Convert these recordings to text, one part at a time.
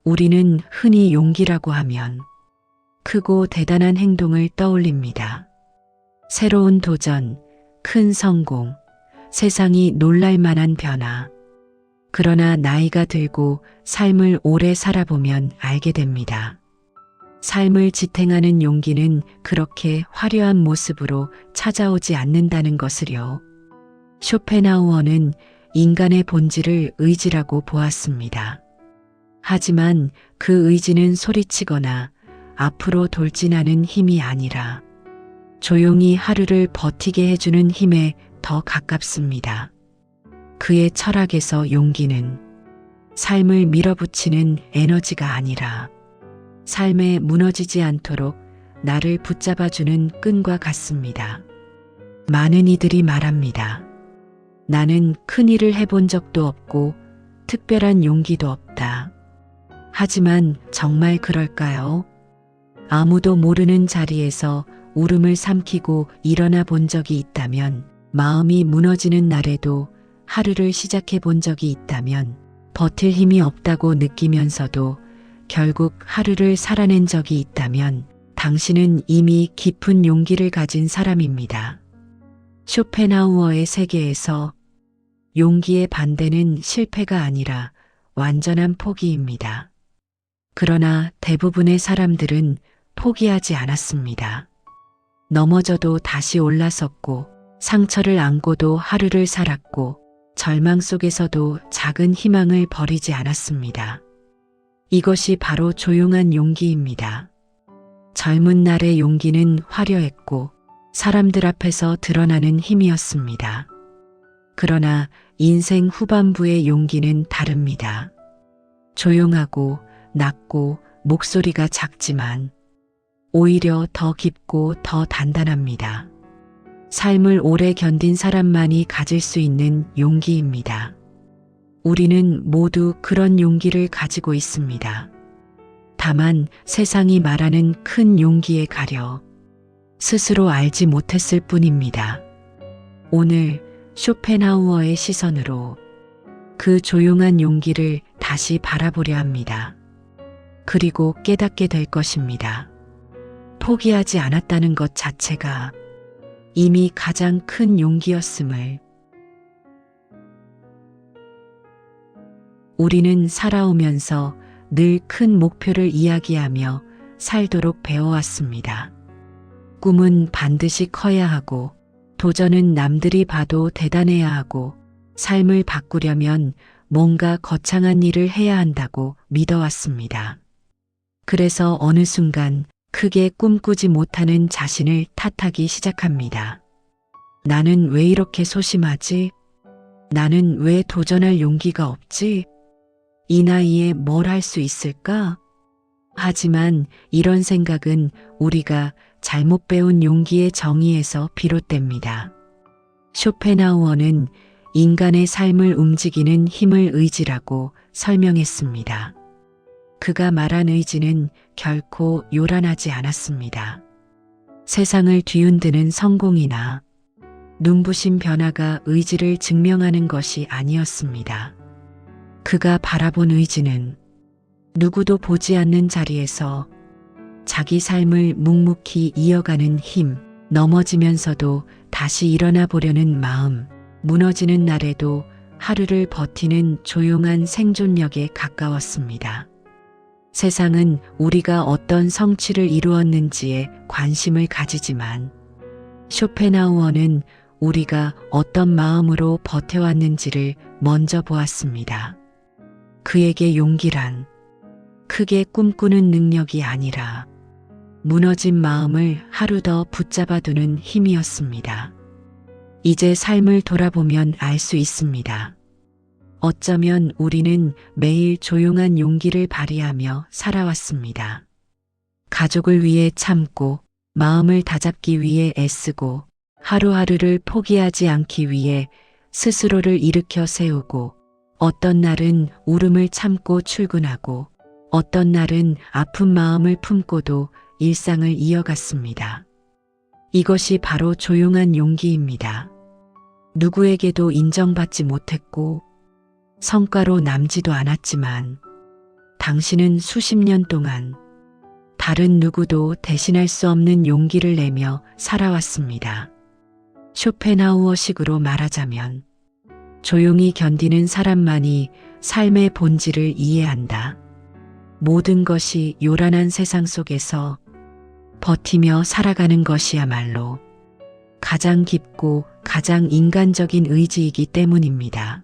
우리는 흔히 용기라고 하면 크고 대단한 행동을 떠올립니다. 새로운 도전, 큰 성공, 세상이 놀랄 만한 변화. 그러나 나이가 들고 삶을 오래 살아보면 알게 됩니다. 삶을 지탱하는 용기는 그렇게 화려한 모습으로 찾아오지 않는다는 것을요. 쇼펜하우어는 인간의 본질을 의지라고 보았습니다. 하지만 그 의지는 소리치거나 앞으로 돌진하는 힘이 아니라 조용히 하루를 버티게 해주는 힘에 더 가깝습니다. 그의 철학에서 용기는 삶을 밀어붙이는 에너지가 아니라 삶에 무너지지 않도록 나를 붙잡아주는 끈과 같습니다. 많은 이들이 말합니다. 나는 큰 일을 해본 적도 없고 특별한 용기도 없다. 하지만 정말 그럴까요? 아무도 모르는 자리에서 울음을 삼키고 일어나 본 적이 있다면, 마음이 무너지는 날에도 하루를 시작해 본 적이 있다면, 버틸 힘이 없다고 느끼면서도 결국 하루를 살아낸 적이 있다면 당신은 이미 깊은 용기를 가진 사람입니다. 쇼펜하우어의 세계에서 용기의 반대는 실패가 아니라 완전한 포기입니다. 그러나 대부분의 사람들은 포기하지 않았습니다. 넘어져도 다시 올라섰고, 상처를 안고도 하루를 살았고, 절망 속에서도 작은 희망을 버리지 않았습니다. 이것이 바로 조용한 용기입니다. 젊은 날의 용기는 화려했고 사람들 앞에서 드러나는 힘이었습니다. 그러나 인생 후반부의 용기는 다릅니다. 조용하고 낮고 목소리가 작지만 오히려 더 깊고 더 단단합니다. 삶을 오래 견딘 사람만이 가질 수 있는 용기입니다. 우리는 모두 그런 용기를 가지고 있습니다. 다만 세상이 말하는 큰 용기에 가려 스스로 알지 못했을 뿐입니다. 오늘 쇼펜하우어의 시선으로 그 조용한 용기를 다시 바라보려 합니다. 그리고 깨닫게 될 것입니다. 포기하지 않았다는 것 자체가 이미 가장 큰 용기였음을. 우리는 살아오면서 늘 큰 목표를 이야기하며 살도록 배워왔습니다. 꿈은 반드시 커야 하고, 도전은 남들이 봐도 대단해야 하고, 삶을 바꾸려면 뭔가 거창한 일을 해야 한다고 믿어왔습니다. 그래서 어느 순간 크게 꿈꾸지 못하는 자신을 탓하기 시작합니다. 나는 왜 이렇게 소심하지? 나는 왜 도전할 용기가 없지? 이 나이에 뭘 할 수 있을까? 하지만 이런 생각은 우리가 잘못 배운 용기의 정의에서 비롯됩니다. 쇼펜하우어는 인간의 삶을 움직이는 힘을 의지라고 설명했습니다. 그가 말한 의지는 결코 요란하지 않았습니다. 세상을 뒤흔드는 성공이나 눈부신 변화가 의지를 증명하는 것이 아니었습니다. 그가 바라본 의지는 누구도 보지 않는 자리에서 자기 삶을 묵묵히 이어가는 힘, 넘어지면서도 다시 일어나 보려는 마음, 무너지는 날에도 하루를 버티는 조용한 생존력에 가까웠습니다. 세상은 우리가 어떤 성취를 이루었는지에 관심을 가지지만, 쇼펜하우어는 우리가 어떤 마음으로 버텨왔는지를 먼저 보았습니다. 그에게 용기란 크게 꿈꾸는 능력이 아니라 무너진 마음을 하루 더 붙잡아두는 힘이었습니다. 이제 삶을 돌아보면 알 수 있습니다. 어쩌면 우리는 매일 조용한 용기를 발휘하며 살아왔습니다. 가족을 위해 참고, 마음을 다잡기 위해 애쓰고, 하루하루를 포기하지 않기 위해 스스로를 일으켜 세우고, 어떤 날은 울음을 참고 출근하고, 어떤 날은 아픈 마음을 품고도 일상을 이어갔습니다. 이것이 바로 조용한 용기입니다. 누구에게도 인정받지 못했고, 성과로 남지도 않았지만, 당신은 수십 년 동안 다른 누구도 대신할 수 없는 용기를 내며 살아왔습니다. 쇼펜하우어식으로 말하자면 조용히 견디는 사람만이 삶의 본질을 이해한다. 모든 것이 요란한 세상 속에서 버티며 살아가는 것이야말로 가장 깊고 가장 인간적인 의지이기 때문입니다.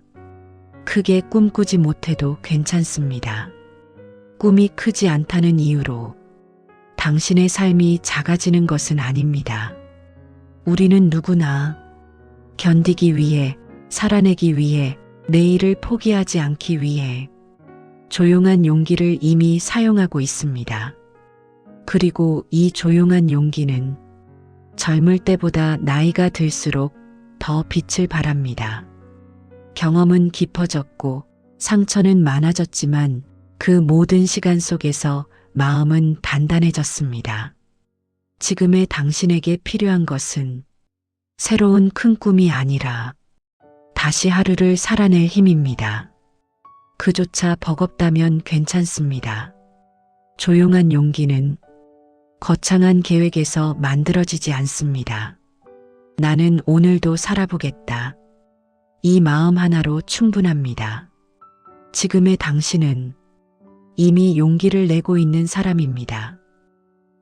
크게 꿈꾸지 못해도 괜찮습니다. 꿈이 크지 않다는 이유로 당신의 삶이 작아지는 것은 아닙니다. 우리는 누구나 견디기 위해, 살아내기 위해, 내일을 포기하지 않기 위해 조용한 용기를 이미 사용하고 있습니다. 그리고 이 조용한 용기는 젊을 때보다 나이가 들수록 더 빛을 발합니다. 경험은 깊어졌고 상처는 많아졌지만 그 모든 시간 속에서 마음은 단단해졌습니다. 지금의 당신에게 필요한 것은 새로운 큰 꿈이 아니라 다시 하루를 살아낼 힘입니다. 그조차 버겁다면 괜찮습니다. 조용한 용기는 거창한 계획에서 만들어지지 않습니다. 나는 오늘도 살아보겠다. 이 마음 하나로 충분합니다. 지금의 당신은 이미 용기를 내고 있는 사람입니다.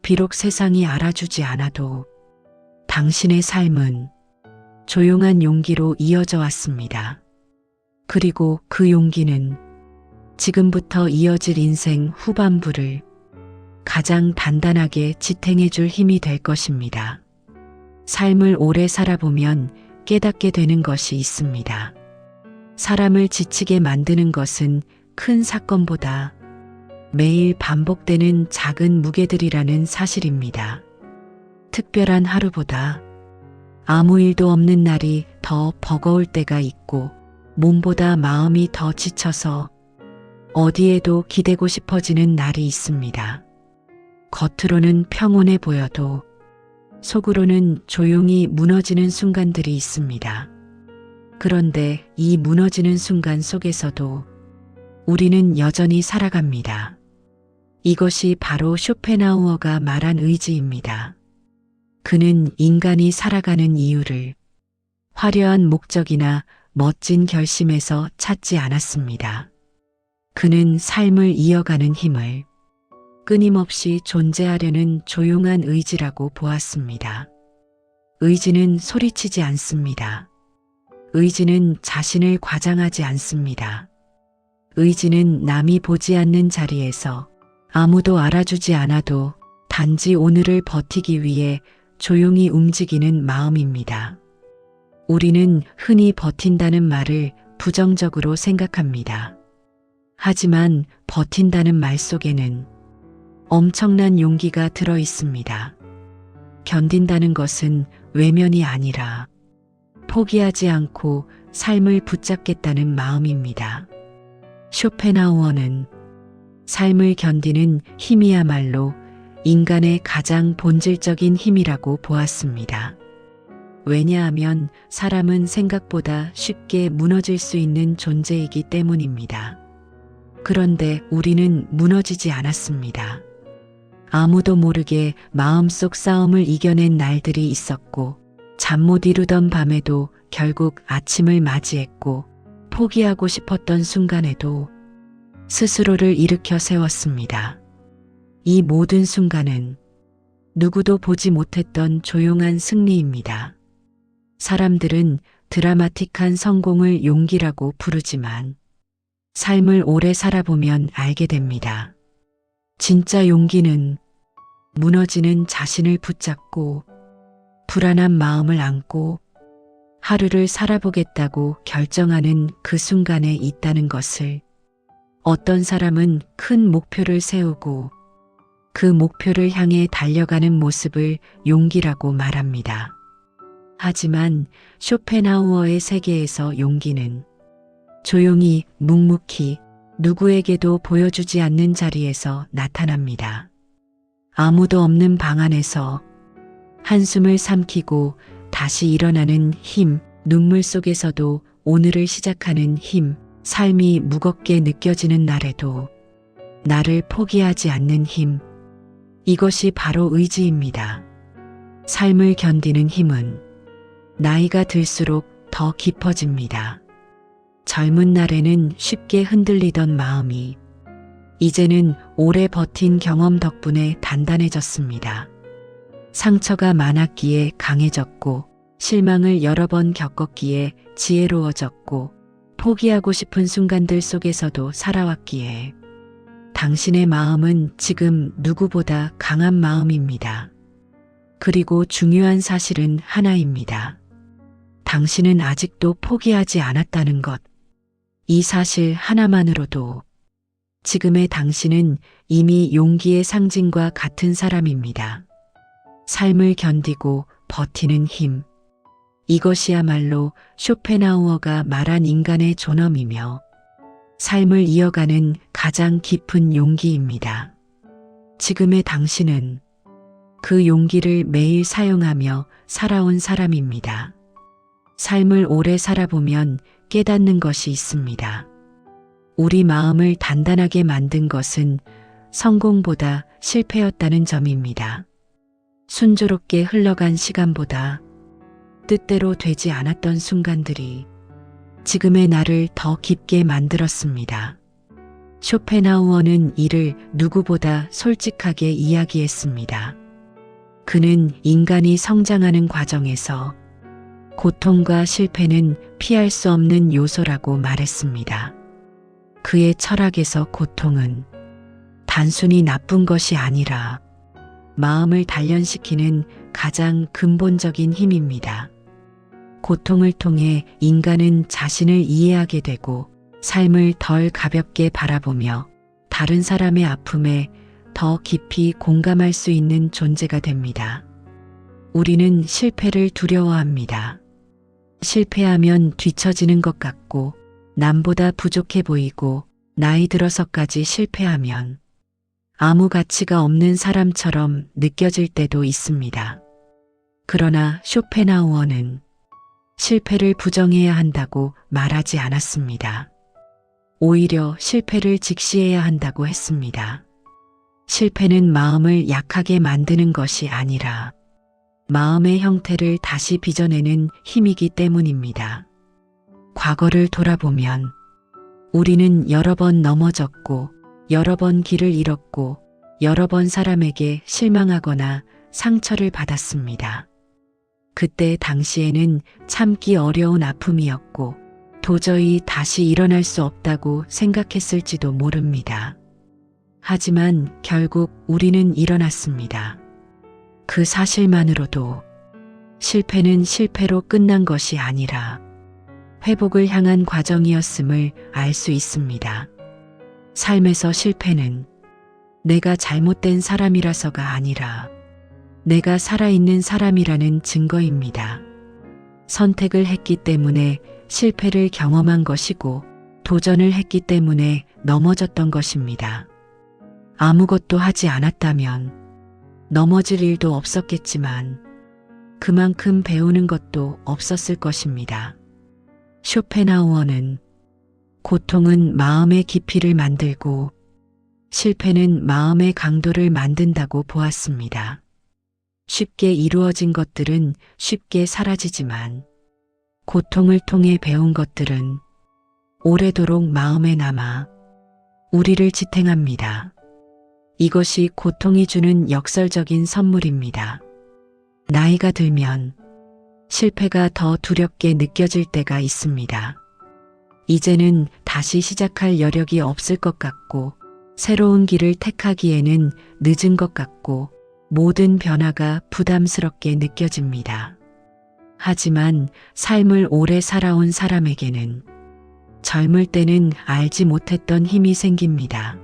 비록 세상이 알아주지 않아도 당신의 삶은 조용한 용기로 이어져 왔습니다. 그리고 그 용기는 지금부터 이어질 인생 후반부를 가장 단단하게 지탱해 줄 힘이 될 것입니다. 삶을 오래 살아보면 깨닫게 되는 것이 있습니다. 사람을 지치게 만드는 것은 큰 사건보다 매일 반복되는 작은 무게들이라는 사실입니다. 특별한 하루보다 아무 일도 없는 날이 더 버거울 때가 있고 몸보다 마음이 더 지쳐서 어디에도 기대고 싶어지는 날이 있습니다. 겉으로는 평온해 보여도 속으로는 조용히 무너지는 순간들이 있습니다. 그런데 이 무너지는 순간 속에서도 우리는 여전히 살아갑니다. 이것이 바로 쇼펜하우어가 말한 의지입니다. 그는 인간이 살아가는 이유를 화려한 목적이나 멋진 결심에서 찾지 않았습니다. 그는 삶을 이어가는 힘을 끊임없이 존재하려는 조용한 의지라고 보았습니다. 의지는 소리치지 않습니다. 의지는 자신을 과장하지 않습니다. 의지는 남이 보지 않는 자리에서 아무도 알아주지 않아도 단지 오늘을 버티기 위해 조용히 움직이는 마음입니다. 우리는 흔히 버틴다는 말을 부정적으로 생각합니다. 하지만 버틴다는 말 속에는 엄청난 용기가 들어 있습니다. 견딘다는 것은 외면이 아니라 포기하지 않고 삶을 붙잡겠다는 마음입니다. 쇼펜하우어는 삶을 견디는 힘이야말로 인간의 가장 본질적인 힘이라고 보았습니다. 왜냐하면 사람은 생각보다 쉽게 무너질 수 있는 존재이기 때문입니다. 그런데 우리는 무너지지 않았습니다. 아무도 모르게 마음속 싸움을 이겨낸 날들이 있었고 잠 못 이루던 밤에도 결국 아침을 맞이했고 포기하고 싶었던 순간에도 스스로를 일으켜 세웠습니다. 이 모든 순간은 누구도 보지 못했던 조용한 승리입니다. 사람들은 드라마틱한 성공을 용기라고 부르지만 삶을 오래 살아보면 알게 됩니다. 진짜 용기는 무너지는 자신을 붙잡고 불안한 마음을 안고 하루를 살아보겠다고 결정하는 그 순간에 있다는 것을 어떤 사람은 큰 목표를 세우고 그 목표를 향해 달려가는 모습을 용기라고 말합니다. 하지만 쇼펜하우어의 세계에서 용기는 조용히 묵묵히 누구에게도 보여주지 않는 자리에서 나타납니다. 아무도 없는 방 안에서 한숨을 삼키고 다시 일어나는 힘, 눈물 속에서도 오늘을 시작하는 힘, 삶이 무겁게 느껴지는 날에도 나를 포기하지 않는 힘. 이것이 바로 의지입니다. 삶을 견디는 힘은 나이가 들수록 더 깊어집니다. 젊은 날에는 쉽게 흔들리던 마음이 이제는 오래 버틴 경험 덕분에 단단해졌습니다. 상처가 많았기에 강해졌고, 실망을 여러 번 겪었기에 지혜로워졌고, 포기하고 싶은 순간들 속에서도 살아왔기에 당신의 마음은 지금 누구보다 강한 마음입니다. 그리고 중요한 사실은 하나입니다. 당신은 아직도 포기하지 않았다는 것. 이 사실 하나만으로도 지금의 당신은 이미 용기의 상징과 같은 사람입니다. 삶을 견디고 버티는 힘. 이것이야말로 쇼펜하우어가 말한 인간의 존엄이며 삶을 이어가는 가장 깊은 용기입니다. 지금의 당신은 그 용기를 매일 사용하며 살아온 사람입니다. 삶을 오래 살아보면 깨닫는 것이 있습니다. 우리 마음을 단단하게 만든 것은 성공보다 실패였다는 점입니다. 순조롭게 흘러간 시간보다 뜻대로 되지 않았던 순간들이 지금의 나를 더 깊게 만들었습니다. 쇼펜하우어는 이를 누구보다 솔직하게 이야기했습니다. 그는 인간이 성장하는 과정에서 고통과 실패는 피할 수 없는 요소라고 말했습니다. 그의 철학에서 고통은 단순히 나쁜 것이 아니라 마음을 단련시키는 가장 근본적인 힘입니다. 고통을 통해 인간은 자신을 이해하게 되고 삶을 덜 가볍게 바라보며 다른 사람의 아픔에 더 깊이 공감할 수 있는 존재가 됩니다. 우리는 실패를 두려워합니다. 실패하면 뒤처지는 것 같고 남보다 부족해 보이고 나이 들어서까지 실패하면 아무 가치가 없는 사람처럼 느껴질 때도 있습니다. 그러나 쇼펜하우어는 실패를 부정해야 한다고 말하지 않았습니다. 오히려 실패를 직시해야 한다고 했습니다. 실패는 마음을 약하게 만드는 것이 아니라 마음의 형태를 다시 빚어내는 힘이기 때문입니다. 과거를 돌아보면 우리는 여러 번 넘어졌고 여러 번 길을 잃었고 여러 번 사람에게 실망하거나 상처를 받았습니다. 그때 당시에는 참기 어려운 아픔이었고 도저히 다시 일어날 수 없다고 생각했을지도 모릅니다. 하지만 결국 우리는 일어났습니다. 그 사실만으로도 실패는 실패로 끝난 것이 아니라 회복을 향한 과정이었음을 알 수 있습니다. 삶에서 실패는 내가 잘못된 사람이라서가 아니라 내가 살아있는 사람이라는 증거입니다. 선택을 했기 때문에 실패를 경험한 것이고 도전을 했기 때문에 넘어졌던 것입니다. 아무것도 하지 않았다면 넘어질 일도 없었겠지만 그만큼 배우는 것도 없었을 것입니다. 쇼펜하우어는 고통은 마음의 깊이를 만들고 실패는 마음의 강도를 만든다고 보았습니다. 쉽게 이루어진 것들은 쉽게 사라지지만 고통을 통해 배운 것들은 오래도록 마음에 남아 우리를 지탱합니다. 이것이 고통이 주는 역설적인 선물입니다. 나이가 들면 실패가 더 두렵게 느껴질 때가 있습니다. 이제는 다시 시작할 여력이 없을 것 같고 새로운 길을 택하기에는 늦은 것 같고 모든 변화가 부담스럽게 느껴집니다. 하지만 삶을 오래 살아온 사람에게는 젊을 때는 알지 못했던 힘이 생깁니다.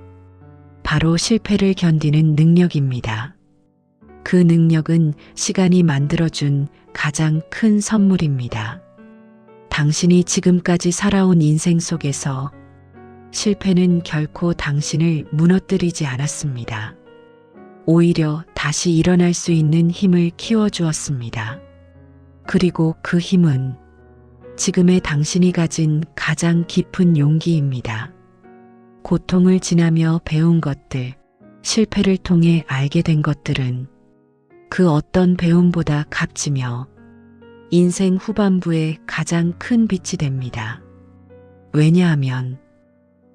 바로 실패를 견디는 능력입니다. 그 능력은 시간이 만들어준 가장 큰 선물입니다. 당신이 지금까지 살아온 인생 속에서 실패는 결코 당신을 무너뜨리지 않았습니다. 오히려 다시 일어날 수 있는 힘을 키워주었습니다. 그리고 그 힘은 지금의 당신이 가진 가장 깊은 용기입니다. 고통을 지나며 배운 것들, 실패를 통해 알게 된 것들은 그 어떤 배움보다 값지며 인생 후반부에 가장 큰 빛이 됩니다. 왜냐하면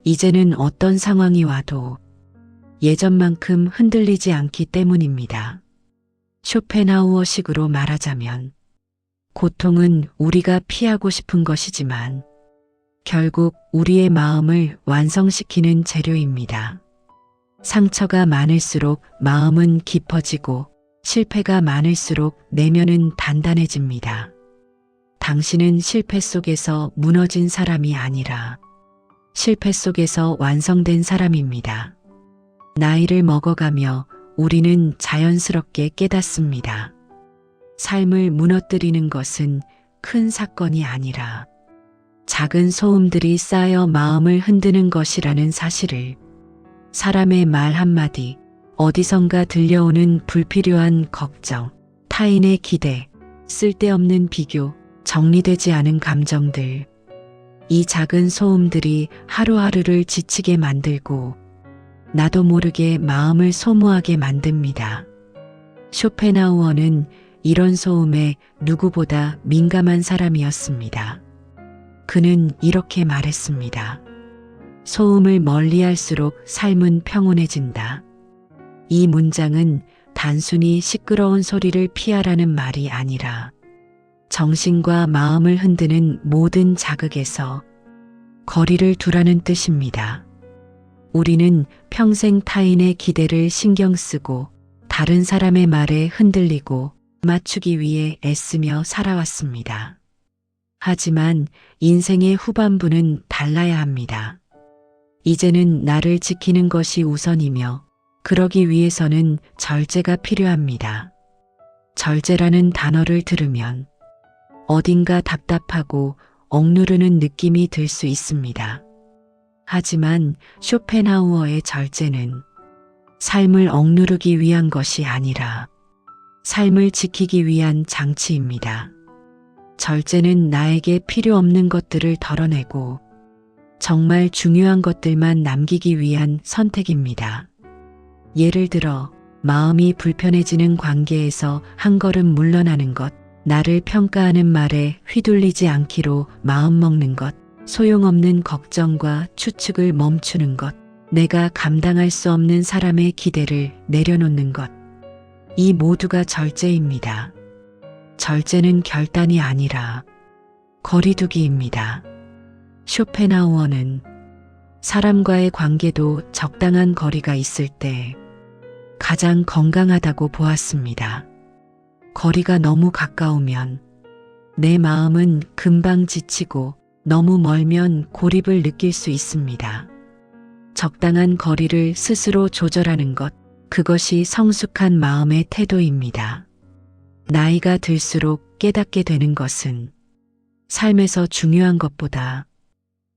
이제는 어떤 상황이 와도 예전만큼 흔들리지 않기 때문입니다. 쇼펜하우어식으로 말하자면 고통은 우리가 피하고 싶은 것이지만 결국 우리의 마음을 완성시키는 재료입니다. 상처가 많을수록 마음은 깊어지고 실패가 많을수록 내면은 단단해집니다. 당신은 실패 속에서 무너진 사람이 아니라 실패 속에서 완성된 사람입니다. 나이를 먹어가며 우리는 자연스럽게 깨닫습니다. 삶을 무너뜨리는 것은 큰 사건이 아니라 작은 소음들이 쌓여 마음을 흔드는 것이라는 사실을, 사람의 말 한마디, 어디선가 들려오는 불필요한 걱정, 타인의 기대, 쓸데없는 비교, 정리되지 않은 감정들, 이 작은 소음들이 하루하루를 지치게 만들고 나도 모르게 마음을 소모하게 만듭니다. 쇼펜하우어는 이런 소음에 누구보다 민감한 사람이었습니다. 그는 이렇게 말했습니다. 소음을 멀리할수록 삶은 평온해진다. 이 문장은 단순히 시끄러운 소리를 피하라는 말이 아니라 정신과 마음을 흔드는 모든 자극에서 거리를 두라는 뜻입니다. 우리는 평생 타인의 기대를 신경 쓰고 다른 사람의 말에 흔들리고 맞추기 위해 애쓰며 살아왔습니다. 하지만 인생의 후반부는 달라야 합니다. 이제는 나를 지키는 것이 우선이며 그러기 위해서는 절제가 필요합니다. 절제라는 단어를 들으면 어딘가 답답하고 억누르는 느낌이 들 수 있습니다. 하지만 쇼펜하우어의 절제는 삶을 억누르기 위한 것이 아니라 삶을 지키기 위한 장치입니다. 절제는 나에게 필요 없는 것들을 덜어내고 정말 중요한 것들만 남기기 위한 선택입니다. 예를 들어 마음이 불편해지는 관계에서 한 걸음 물러나는 것, 나를 평가하는 말에 휘둘리지 않기로 마음먹는 것, 소용없는 걱정과 추측을 멈추는 것, 내가 감당할 수 없는 사람의 기대를 내려놓는 것. 이 모두가 절제입니다. 절제는 결단이 아니라 거리두기입니다. 쇼펜하우어는 사람과의 관계도 적당한 거리가 있을 때 가장 건강하다고 보았습니다. 거리가 너무 가까우면 내 마음은 금방 지치고 너무 멀면 고립을 느낄 수 있습니다. 적당한 거리를 스스로 조절하는 것, 그것이 성숙한 마음의 태도입니다. 나이가 들수록 깨닫게 되는 것은 삶에서 중요한 것보다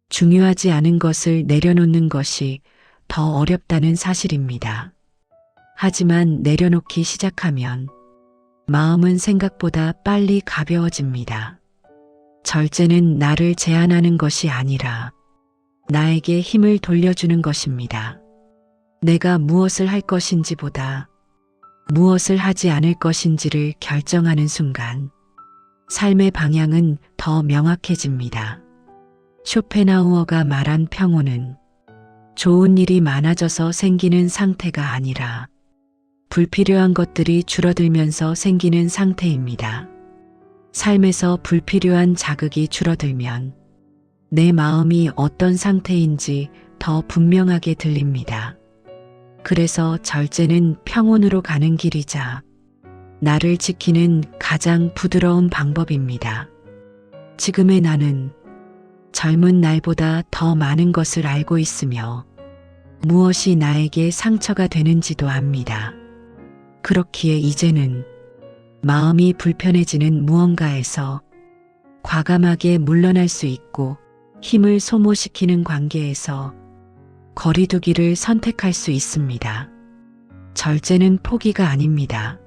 중요하지 않은 것을 내려놓는 것이 더 어렵다는 사실입니다. 하지만 내려놓기 시작하면 마음은 생각보다 빨리 가벼워집니다. 절제는 나를 제한하는 것이 아니라 나에게 힘을 돌려주는 것입니다. 내가 무엇을 할 것인지보다 무엇을 하지 않을 것인지를 결정하는 순간 삶의 방향은 더 명확해집니다. 쇼펜하우어가 말한 평온은 좋은 일이 많아져서 생기는 상태가 아니라 불필요한 것들이 줄어들면서 생기는 상태입니다. 삶에서 불필요한 자극이 줄어들면 내 마음이 어떤 상태인지 더 분명하게 들립니다. 그래서 절제는 평온으로 가는 길이자 나를 지키는 가장 부드러운 방법입니다. 지금의 나는 젊은 날보다 더 많은 것을 알고 있으며 무엇이 나에게 상처가 되는지도 압니다. 그렇기에 이제는 마음이 불편해지는 무언가에서 과감하게 물러날 수 있고 힘을 소모시키는 관계에서 거리두기를 선택할 수 있습니다. 절제는 포기가 아닙니다.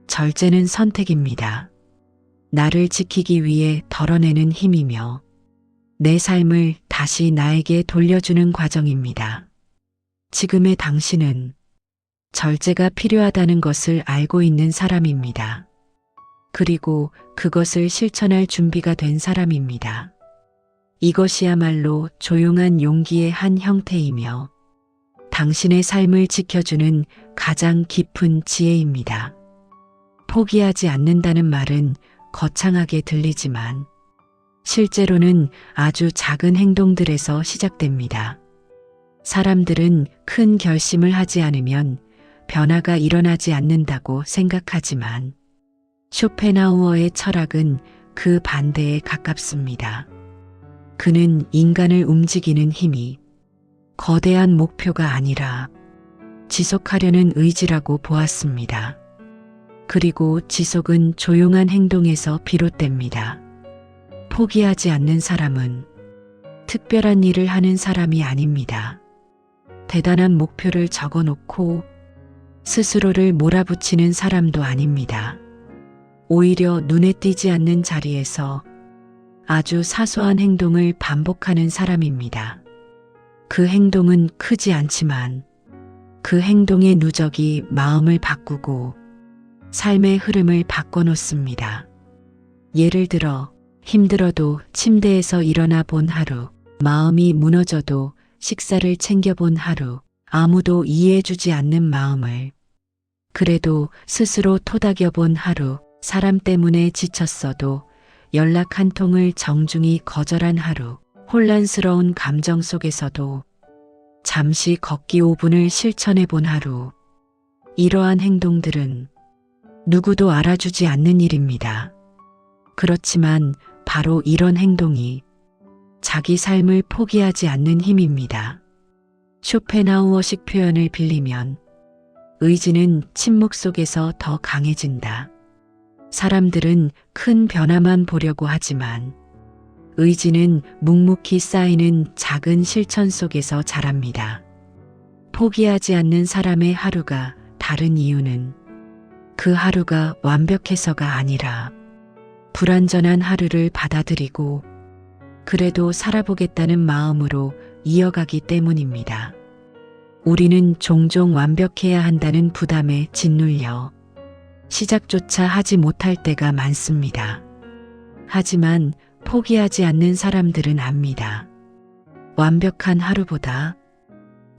절제는 선택입니다. 나를 지키기 위해 덜어내는 힘이며 내 삶을 다시 나에게 돌려주는 과정입니다. 지금의 당신은 절제가 필요하다는 것을 알고 있는 사람입니다. 그리고 그것을 실천할 준비가 된 사람입니다. 이것이야말로 조용한 용기의 한 형태이며 당신의 삶을 지켜주는 가장 깊은 지혜입니다. 포기하지 않는다는 말은 거창하게 들리지만 실제로는 아주 작은 행동들에서 시작됩니다. 사람들은 큰 결심을 하지 않으면 변화가 일어나지 않는다고 생각하지만 쇼펜하우어의 철학은 그 반대에 가깝습니다. 그는 인간을 움직이는 힘이 거대한 목표가 아니라 지속하려는 의지라고 보았습니다. 그리고 지속은 조용한 행동에서 비롯됩니다. 포기하지 않는 사람은 특별한 일을 하는 사람이 아닙니다. 대단한 목표를 적어놓고 스스로를 몰아붙이는 사람도 아닙니다. 오히려 눈에 띄지 않는 자리에서 아주 사소한 행동을 반복하는 사람입니다. 그 행동은 크지 않지만 그 행동의 누적이 마음을 바꾸고 삶의 흐름을 바꿔놓습니다. 예를 들어 힘들어도 침대에서 일어나 본 하루, 마음이 무너져도 식사를 챙겨본 하루, 아무도 이해해주지 않는 마음을 그래도 스스로 토닥여본 하루, 사람 때문에 지쳤어도 연락 한 통을 정중히 거절한 하루, 혼란스러운 감정 속에서도 잠시 걷기 5분을 실천해 본 하루. 이러한 행동들은 누구도 알아주지 않는 일입니다. 그렇지만 바로 이런 행동이 자기 삶을 포기하지 않는 힘입니다. 쇼펜하우어식 표현을 빌리면 의지는 침묵 속에서 더 강해진다. 사람들은 큰 변화만 보려고 하지만 의지는 묵묵히 쌓이는 작은 실천 속에서 자랍니다. 포기하지 않는 사람의 하루가 다른 이유는 그 하루가 완벽해서가 아니라 불완전한 하루를 받아들이고 그래도 살아보겠다는 마음으로 이어가기 때문입니다. 우리는 종종 완벽해야 한다는 부담에 짓눌려 시작조차 하지 못할 때가 많습니다. 하지만 포기하지 않는 사람들은 압니다. 완벽한 하루보다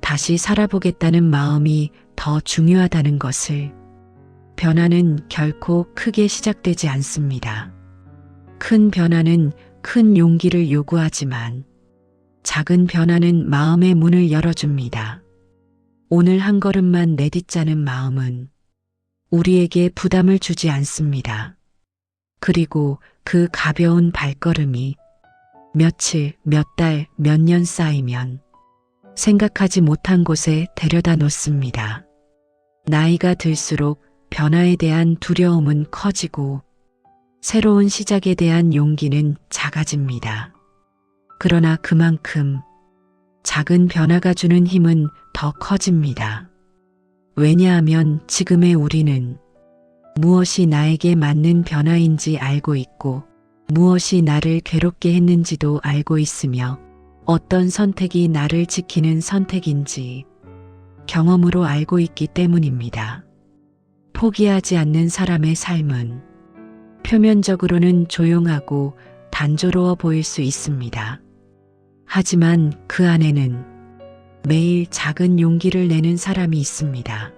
다시 살아보겠다는 마음이 더 중요하다는 것을. 변화는 결코 크게 시작되지 않습니다. 큰 변화는 큰 용기를 요구하지만 작은 변화는 마음의 문을 열어줍니다. 오늘 한 걸음만 내딛자는 마음은 우리에게 부담을 주지 않습니다. 그리고 그 가벼운 발걸음이 며칠, 몇 달, 몇 년 쌓이면 생각하지 못한 곳에 데려다 놓습니다. 나이가 들수록 변화에 대한 두려움은 커지고 새로운 시작에 대한 용기는 작아집니다. 그러나 그만큼 작은 변화가 주는 힘은 더 커집니다. 왜냐하면 지금의 우리는 무엇이 나에게 맞는 변화인지 알고 있고 무엇이 나를 괴롭게 했는지도 알고 있으며 어떤 선택이 나를 지키는 선택인지 경험으로 알고 있기 때문입니다. 포기하지 않는 사람의 삶은 표면적으로는 조용하고 단조로워 보일 수 있습니다. 하지만 그 안에는 매일 작은 용기를 내는 사람이 있습니다.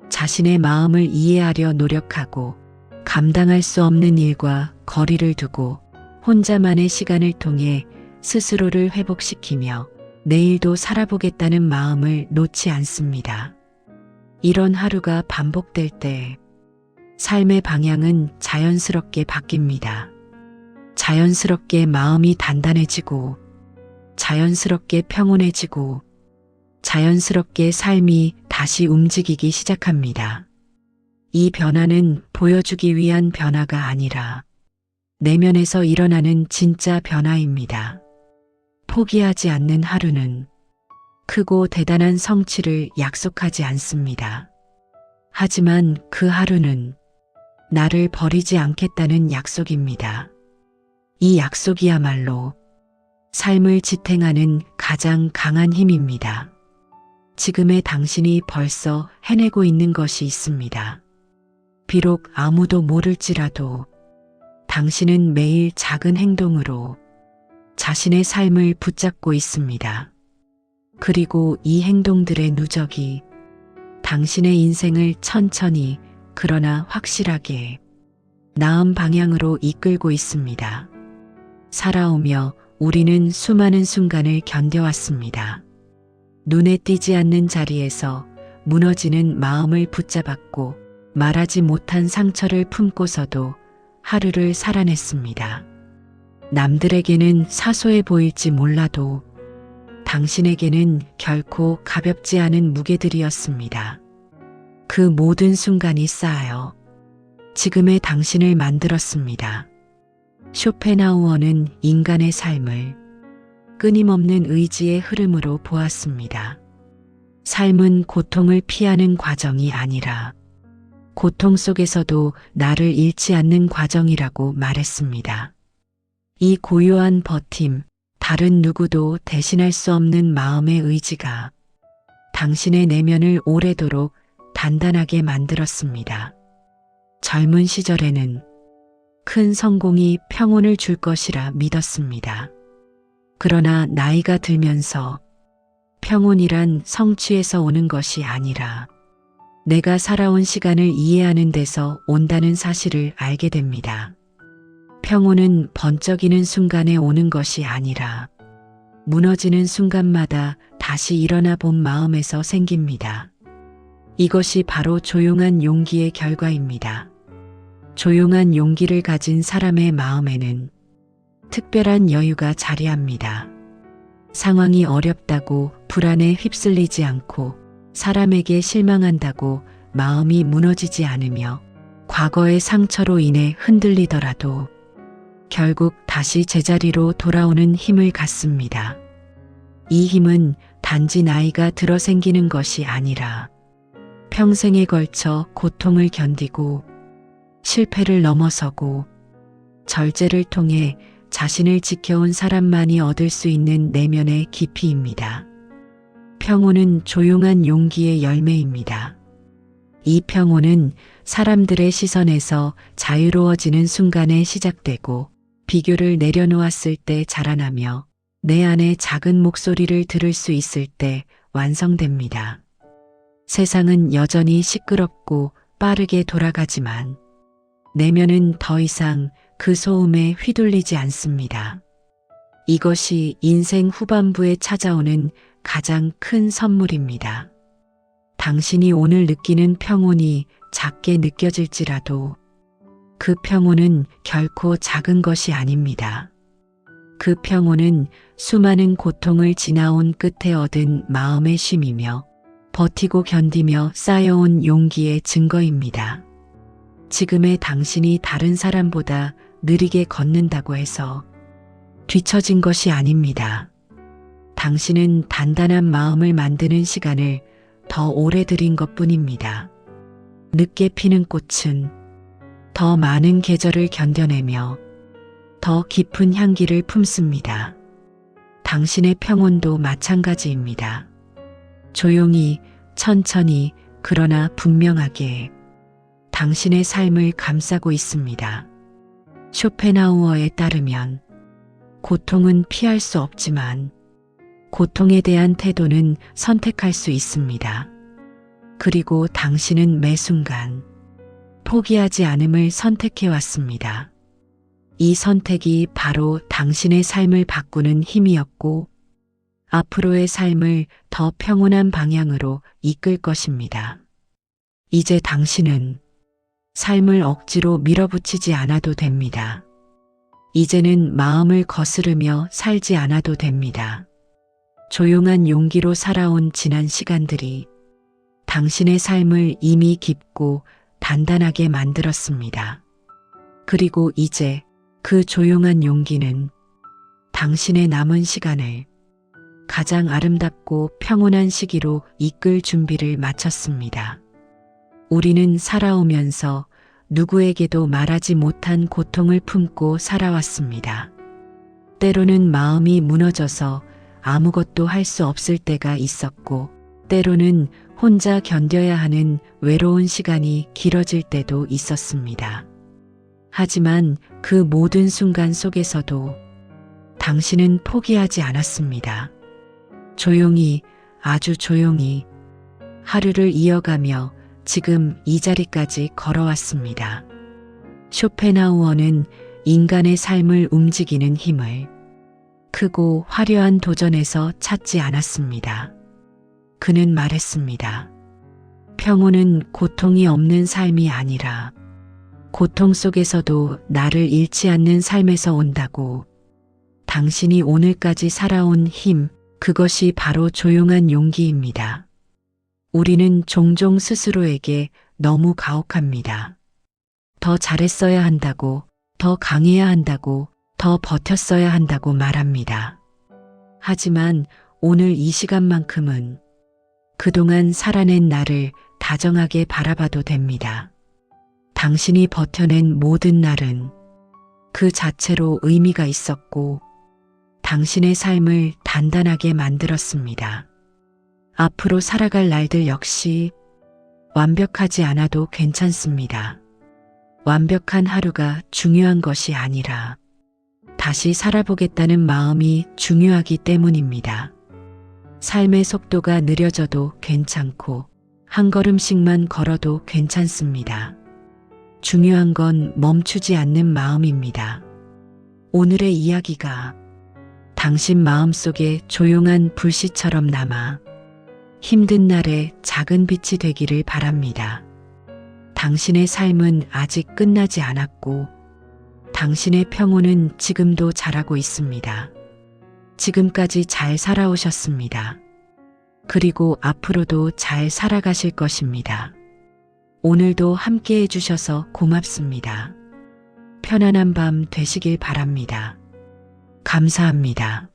자신의 마음을 이해하려 노력하고 감당할 수 없는 일과 거리를 두고 혼자만의 시간을 통해 스스로를 회복시키며 내일도 살아보겠다는 마음을 놓지 않습니다. 이런 하루가 반복될 때 삶의 방향은 자연스럽게 바뀝니다. 자연스럽게 마음이 단단해지고 자연스럽게 평온해지고 자연스럽게 삶이 다시 움직이기 시작합니다. 이 변화는 보여주기 위한 변화가 아니라 내면에서 일어나는 진짜 변화입니다. 포기하지 않는 하루는 크고 대단한 성취를 약속하지 않습니다. 하지만 그 하루는 나를 버리지 않겠다는 약속입니다. 이 약속이야말로 삶을 지탱하는 가장 강한 힘입니다. 지금의 당신이 벌써 해내고 있는 것이 있습니다. 비록 아무도 모를지라도 당신은 매일 작은 행동으로 자신의 삶을 붙잡고 있습니다. 그리고 이 행동들의 누적이 당신의 인생을 천천히 그러나 확실하게 나은 방향으로 이끌고 있습니다. 살아오며 우리는 수많은 순간을 견뎌왔습니다. 눈에 띄지 않는 자리에서 무너지는 마음을 붙잡았고 말하지 못한 상처를 품고서도 하루를 살아냈습니다. 남들에게는 사소해 보일지 몰라도 당신에게는 결코 가볍지 않은 무게들이었습니다. 그 모든 순간이 쌓여 지금의 당신을 만들었습니다. 쇼펜하우어는 인간의 삶을 끊임없는 의지의 흐름으로 보았습니다. 삶은 고통을 피하는 과정이 아니라 고통 속에서도 나를 잃지 않는 과정이라고 말했습니다. 이 고요한 버팀, 다른 누구도 대신할 수 없는 마음의 의지가 당신의 내면을 오래도록 단단하게 만들었습니다. 젊은 시절에는 큰 성공이 평온을 줄 것이라 믿었습니다. 그러나 나이가 들면서 평온이란 성취에서 오는 것이 아니라 내가 살아온 시간을 이해하는 데서 온다는 사실을 알게 됩니다. 평온은 번쩍이는 순간에 오는 것이 아니라 무너지는 순간마다 다시 일어나 본 마음에서 생깁니다. 이것이 바로 조용한 용기의 결과입니다. 조용한 용기를 가진 사람의 마음에는 특별한 여유가 자리합니다. 상황이 어렵다고 불안에 휩쓸리지 않고 사람에게 실망한다고 마음이 무너지지 않으며 과거의 상처로 인해 흔들리더라도 결국 다시 제자리로 돌아오는 힘을 갖습니다. 이 힘은 단지 나이가 들어 생기는 것이 아니라 평생에 걸쳐 고통을 견디고 실패를 넘어서고 절제를 통해 자신을 지켜온 사람만이 얻을 수 있는 내면의 깊이입니다. 평온은 조용한 용기의 열매입니다. 이 평온은 사람들의 시선에서 자유로워지는 순간에 시작되고 비교를 내려놓았을 때 자라나며 내 안의 작은 목소리를 들을 수 있을 때 완성됩니다. 세상은 여전히 시끄럽고 빠르게 돌아가지만 내면은 더 이상 그 소음에 휘둘리지 않습니다. 이것이 인생 후반부에 찾아오는 가장 큰 선물입니다. 당신이 오늘 느끼는 평온이 작게 느껴질지라도 그 평온은 결코 작은 것이 아닙니다. 그 평온은 수많은 고통을 지나온 끝에 얻은 마음의 쉼이며 버티고 견디며 쌓여온 용기의 증거입니다. 지금의 당신이 다른 사람보다 느리게 걷는다고 해서 뒤처진 것이 아닙니다. 당신은 단단한 마음을 만드는 시간을 더 오래 들인 것뿐입니다. 늦게 피는 꽃은 더 많은 계절을 견뎌내며 더 깊은 향기를 품습니다. 당신의 평온도 마찬가지입니다. 조용히, 천천히, 그러나 분명하게 당신의 삶을 감싸고 있습니다. 쇼펜하우어에 따르면 고통은 피할 수 없지만 고통에 대한 태도는 선택할 수 있습니다. 그리고 당신은 매 순간 포기하지 않음을 선택해 왔습니다. 이 선택이 바로 당신의 삶을 바꾸는 힘이었고 앞으로의 삶을 더 평온한 방향으로 이끌 것입니다. 이제 당신은 삶을 억지로 밀어붙이지 않아도 됩니다. 이제는 마음을 거스르며 살지 않아도 됩니다. 조용한 용기로 살아온 지난 시간들이 당신의 삶을 이미 깊고 단단하게 만들었습니다. 그리고 이제 그 조용한 용기는 당신의 남은 시간을 가장 아름답고 평온한 시기로 이끌 준비를 마쳤습니다. 우리는 살아오면서 누구에게도 말하지 못한 고통을 품고 살아왔습니다. 때로는 마음이 무너져서 아무것도 할 수 없을 때가 있었고, 때로는 혼자 견뎌야 하는 외로운 시간이 길어질 때도 있었습니다. 하지만 그 모든 순간 속에서도 당신은 포기하지 않았습니다. 조용히, 아주 조용히 하루를 이어가며 지금 이 자리까지 걸어왔습니다. 쇼펜하우어는 인간의 삶을 움직이는 힘을 크고 화려한 도전에서 찾지 않았습니다. 그는 말했습니다. 평온은 고통이 없는 삶이 아니라 고통 속에서도 나를 잃지 않는 삶에서 온다고. 당신이 오늘까지 살아온 힘, 그것이 바로 조용한 용기입니다. 우리는 종종 스스로에게 너무 가혹합니다. 더 잘했어야 한다고, 더 강해야 한다고, 더 버텼어야 한다고 말합니다. 하지만 오늘 이 시간만큼은 그동안 살아낸 나를 다정하게 바라봐도 됩니다. 당신이 버텨낸 모든 날은 그 자체로 의미가 있었고 당신의 삶을 단단하게 만들었습니다. 앞으로 살아갈 날들 역시 완벽하지 않아도 괜찮습니다. 완벽한 하루가 중요한 것이 아니라 다시 살아보겠다는 마음이 중요하기 때문입니다. 삶의 속도가 느려져도 괜찮고 한 걸음씩만 걸어도 괜찮습니다. 중요한 건 멈추지 않는 마음입니다. 오늘의 이야기가 당신 마음속에 조용한 불씨처럼 남아 힘든 날에 작은 빛이 되기를 바랍니다. 당신의 삶은 아직 끝나지 않았고 당신의 평온은 지금도 자라고 있습니다. 지금까지 잘 살아오셨습니다. 그리고 앞으로도 잘 살아가실 것입니다. 오늘도 함께 해주셔서 고맙습니다. 편안한 밤 되시길 바랍니다. 감사합니다.